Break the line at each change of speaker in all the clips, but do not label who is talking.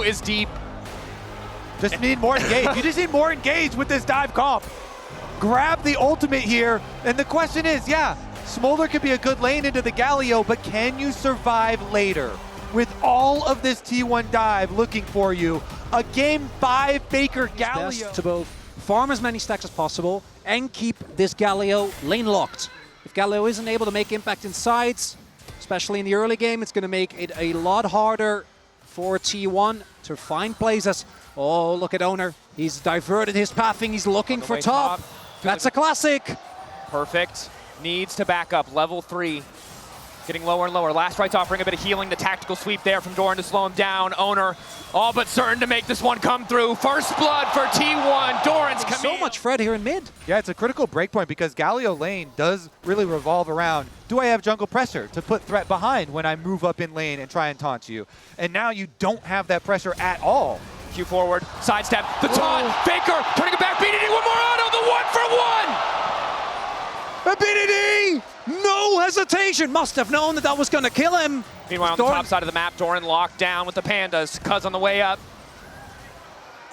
is deep.
Just need more engage. You just need more engage with this dive comp. Grab the ultimate here, and the question is, yeah, Smolder could be a good lane into the Galio, but can you survive later? With all of this T1 dive looking for you, a game 5 Faker Galio.
Best to both farm as many stacks as possible and keep this Galio lane locked. If Galio isn't able to make impact in sides, especially in the early game, it's going to make it a lot harder for T1 to find places. Oh, look at Owner. He's diverted his pathing. He's looking for top. That's a classic.
Perfect. Needs to back up. Level 3. Getting lower and lower. Last right's offering a bit of healing. The tactical sweep there from Doran to slow him down. Owner all but certain to make this one come through. First blood for T1. Doran's coming.
So much Fred here in mid.
Yeah, it's a critical breakpoint because Galio lane does really revolve around, do I have jungle pressure to put threat behind when I move up in lane and try and taunt you? And now you don't have that pressure at all.
Q forward, sidestep, the taunt, Faker, turning it back, BDD, one more auto, the 1-for-1!
A BDD! No hesitation! Must have known that was going to kill him.
Meanwhile, on the top side of the map, Doran locked down with the Pandas. Cuz on the way up.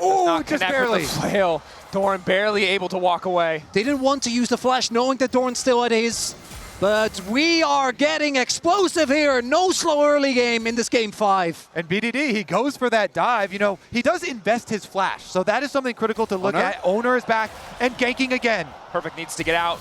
Oh, just barely.
With the flail. Doran barely able to walk away.
They didn't want to use the flash, knowing that Doran's still at his. But we are getting explosive here. No slow early game in this game 5.
And BDD, he goes for that dive. You know, he does invest his flash, so that is something critical to look at. Owner is back and ganking again.
Perfect needs to get out.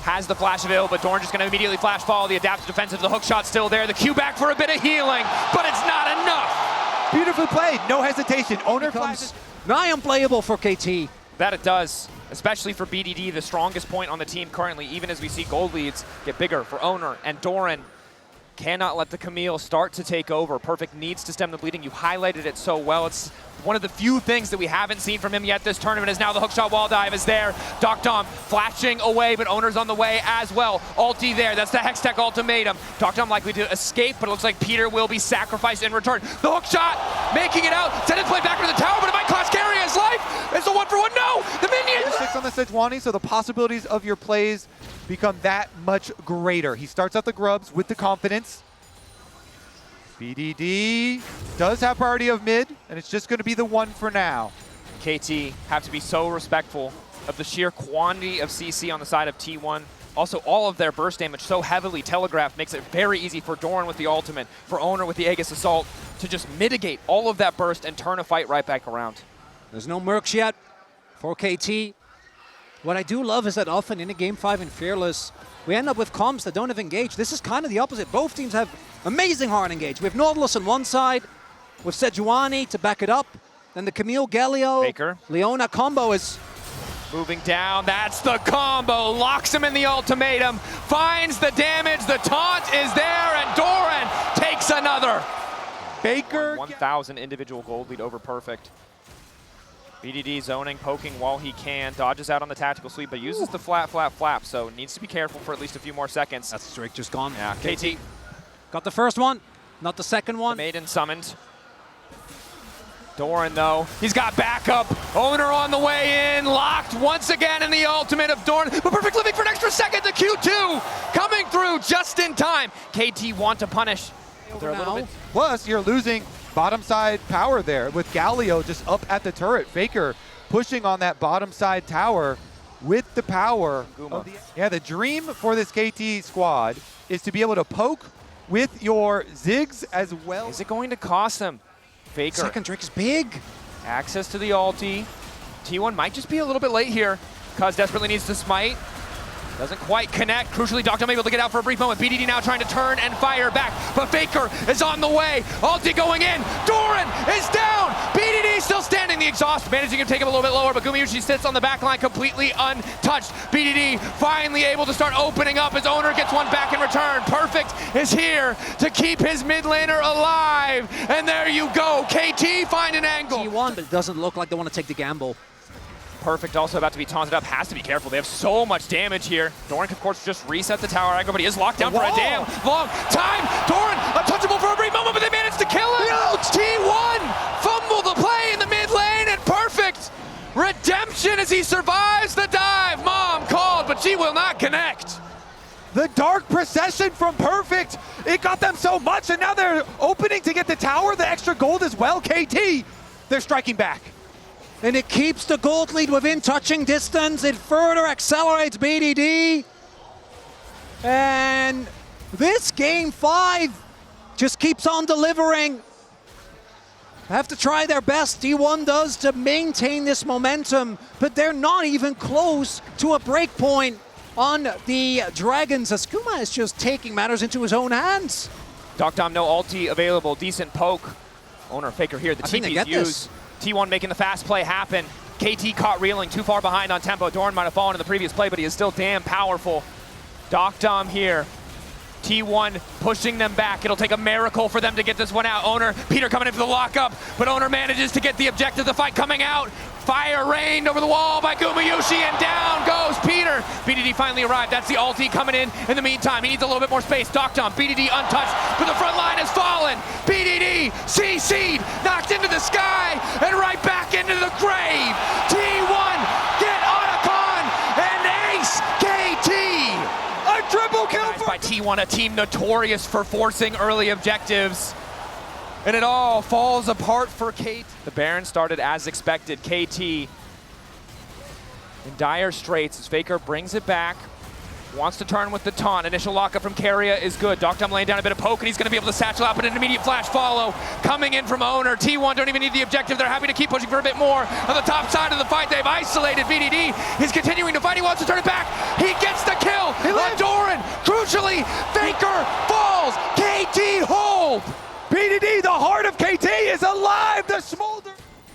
Has the flash available, but Doran just going to immediately flash follow. The adaptive defensive, the hook shot still there. The Q back for a bit of healing, but it's not enough.
Beautifully played, no hesitation. Owner
becomes nigh unplayable for KT.
That it does, especially for BDD, the strongest point on the team currently, even as we see gold leads get bigger for Owner. And Doran cannot let the Camille start to take over. Perfect needs to stem the bleeding. You highlighted it so well. It's one of the few things that we haven't seen from him yet this tournament is now the hookshot wall dive is there. Doc Dom flashing away, but Owner's on the way as well. Ulti there, that's the Hextech ultimatum. Doc Dom likely to escape, but it looks like Peter will be sacrificed in return. The hookshot, making it out, send it play back into the tower, but it might cost carry his life. It's a 1-for-1, no! The minions!
6 on the Sejuani, so the possibilities of your plays become that much greater. He starts out the grubs with the confidence. BDD does have priority of mid, and it's just going to be the one for now.
KT have to be so respectful of the sheer quantity of CC on the side of T1. Also, all of their burst damage so heavily telegraphed makes it very easy for Doran with the ultimate, for Owner with the Aegis Assault, to just mitigate all of that burst and turn a fight right back around.
There's no mercs yet for KT. What I do love is that often in a game 5 in Fearless, we end up with comps that don't have engage. This is kind of the opposite. Both teams have amazing hard engage. We have Nautilus on one side, with Sejuani to back it up. Then the Camille, Galio,
Baker.
Leona combo is
moving down, that's the combo, locks him in the ultimatum, finds the damage, the taunt is there, and Doran takes another.
Baker.
1,000 individual gold lead over Perfect. BDD zoning, poking while he can, dodges out on the tactical sweep, but uses the flap, so needs to be careful for at least a few more seconds.
That's straight just gone.
Yeah, KT.
Got the first one, not the second one.
The Maiden summoned. Doran, though, he's got backup. Owner on the way in, locked once again in the ultimate of Doran, but Perfect living for an extra second. The Q2 coming through just in time. KT want to punish. They're a little bit.
Plus, you're losing bottom side power there with Galio just up at the turret. Faker pushing on that bottom side tower with the power. The dream for this KT squad is to be able to poke with your Ziggs as well.
Is it going to cost them? Faker.
Second Drake is big.
Access to the ulti. T1 might just be a little bit late here. Kaz desperately needs to smite. Doesn't quite connect. Crucially, Doc Dom able to get out for a brief moment. BDD now trying to turn and fire back, but Faker is on the way. Ulti going in. Doran is down. BDD still standing. The exhaust managing to take him a little bit lower, but Gumayushi sits on the back line completely untouched. BDD finally able to start opening up. His Owner gets one back in return. Perfect is here to keep his mid laner alive. And there you go. KT find an angle.
T1, but it doesn't look like they want to take the gamble.
Perfect also about to be taunted up, has to be careful. They have so much damage here. Doran can, of course, just reset the tower aggro, but he is locked down for a damn long time. Doran, untouchable for a brief moment, but they managed to kill him. T1 fumble the play in the mid lane, and Perfect redemption as he survives the dive. Mom called, but she will not connect.
The Dark Procession from Perfect, it got them so much, and now they're opening to get the tower, the extra gold as well. KT, they're striking back.
And it keeps the gold lead within touching distance. It further accelerates BDD. And this game 5 just keeps on delivering. Have to try their best, T1 does, to maintain this momentum, but they're not even close to a break point on the Dragons, as Kuma is just taking matters into his own hands.
Dom, no ulti available, decent poke. Owner Faker here, the TP's used. T1 making the fast play happen. KT caught reeling, too far behind on tempo. Doran might have fallen in the previous play, but he is still damn powerful. Dom here. T1 pushing them back. It'll take a miracle for them to get this one out. Owner, Peter coming in for the lockup, but Owner manages to get the objective, the fight coming out. Fire rained over the wall by Gumayushi, and down goes Peter. BDD finally arrived. That's the ulti coming in the meantime. He needs a little bit more space. Dom, BDD untouched, but the front line has fallen. BDD, CC'd, knocked into the sky, and right back into the grave. T1, get Otacon, and ace KT.
A triple kill
by T1, a team notorious for forcing early objectives. And it all falls apart for KT. The Baron started as expected. KT in dire straits as Faker brings it back. Wants to turn with the taunt. Initial lockup from Keria is good. Dom laying down a bit of poke, and he's going to be able to satchel out, but an immediate flash follow coming in from Owner. T1 don't even need the objective. They're happy to keep pushing for a bit more. On the top side of the fight, they've isolated BDD. He's continuing to fight. He wants to turn it back. He gets the kill on Doran. Crucially, Faker falls. KT hold.
BDD, the heart of KT, is alive. The smolder.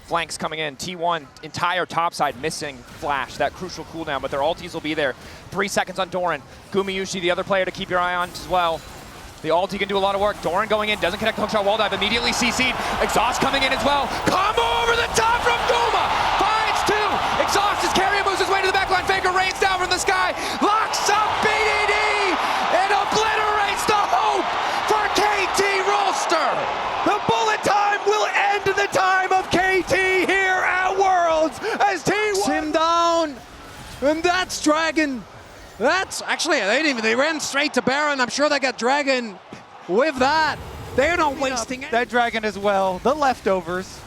Flanks coming in. T1 entire top side missing flash, that crucial cooldown, but their ultis will be there. 3 seconds on Doran. Gumayushi, the other player to keep your eye on as well. The ulti can do a lot of work. Doran going in, doesn't connect the hookshot wall dive, immediately CC'd. Exhaust coming in as well. Combo over the top from Guma. Finds 2. Exhaust as Keria moves his way to the backline. Faker rains down from the sky. Locks up BDD and obliterates the hope for KT Rolster.
The bullet time will end the time of KT here at Worlds as T1
him down, and that's Dragon. That's actually, they ran straight to Baron. I'm sure they got Dragon with that. They're not wasting it.
That Dragon as well, the leftovers.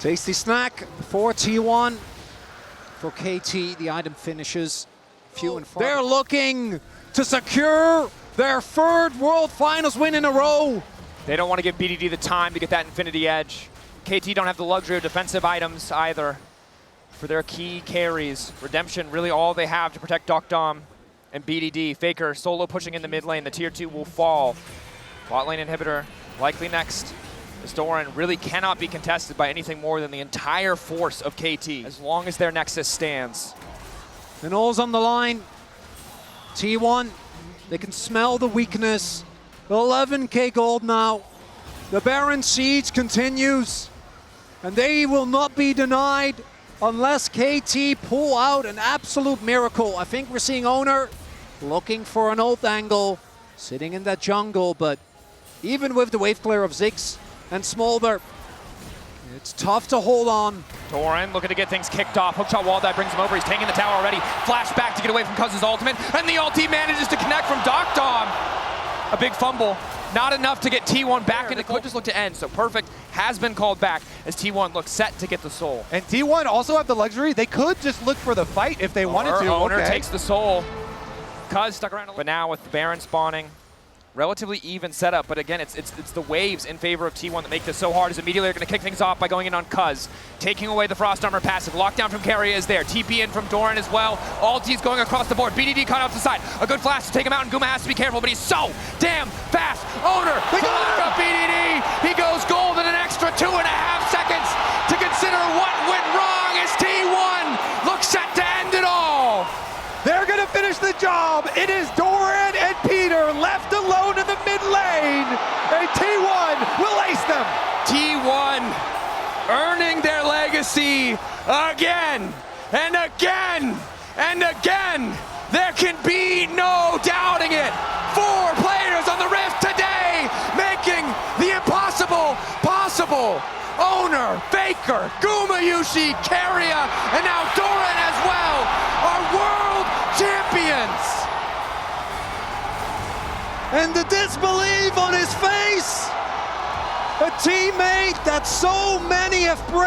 Tasty snack for T1. For KT, the item finishes few and far. They're looking to secure their 3rd World Finals win in a row.
They don't want to give BDD the time to get that Infinity Edge. KT don't have the luxury of defensive items either for their key carries. Redemption, really all they have to protect Dom and BDD. Faker solo pushing in the mid lane. The tier 2 will fall. Bot lane inhibitor likely next. As Doran really cannot be contested by anything more than the entire force of KT as long as their Nexus stands.
And all's on the line. T1, they can smell the weakness. 11k gold now. The Baron siege continues, and they will not be denied unless KT pull out an absolute miracle. I think we're seeing Owner looking for an ult angle, sitting in that jungle, but even with the wave clear of Ziggs and Smolder, it's tough to hold on.
Doran looking to get things kicked off. Hookshot wall dive brings him over. He's taking the tower already. Flash back to get away from Kaza's ultimate, and the ulti manages to connect from Dom. A big fumble, not enough to get T1 back, and it could just look to end. So Perfect has been called back as T1 looks set to get the soul.
And T1 also have the luxury. They could just look for the fight if they wanted to.
Owner takes the soul. Kaz stuck around a little. But now with the Baron spawning, relatively even setup, but again, it's the waves in favor of T1 that make this so hard, as immediately they're going to kick things off by going in on Kaz, taking away the Frost Armor passive. Lockdown from Keria is there. TP in from Doran as well. Ulti's going across the board. BDD caught off the side. A good flash to take him out, and Guma has to be careful, but he's so damn fast. Owner, they lock up BDD. He goes gold in an extra 2.5 seconds to consider what went wrong as T1 looks set to end it all.
They're going to finish the job. It is Doran and Peter left alone in the mid lane, and T1 will ace them.
T1 earning their legacy again and again and again. There can be no doubting it. 4 players on the Rift today making the impossible possible. Owner, Faker, Gumayushi, Keria, and now Doran as well are world champions.
and the disbelief on his face. A teammate that so many have praised.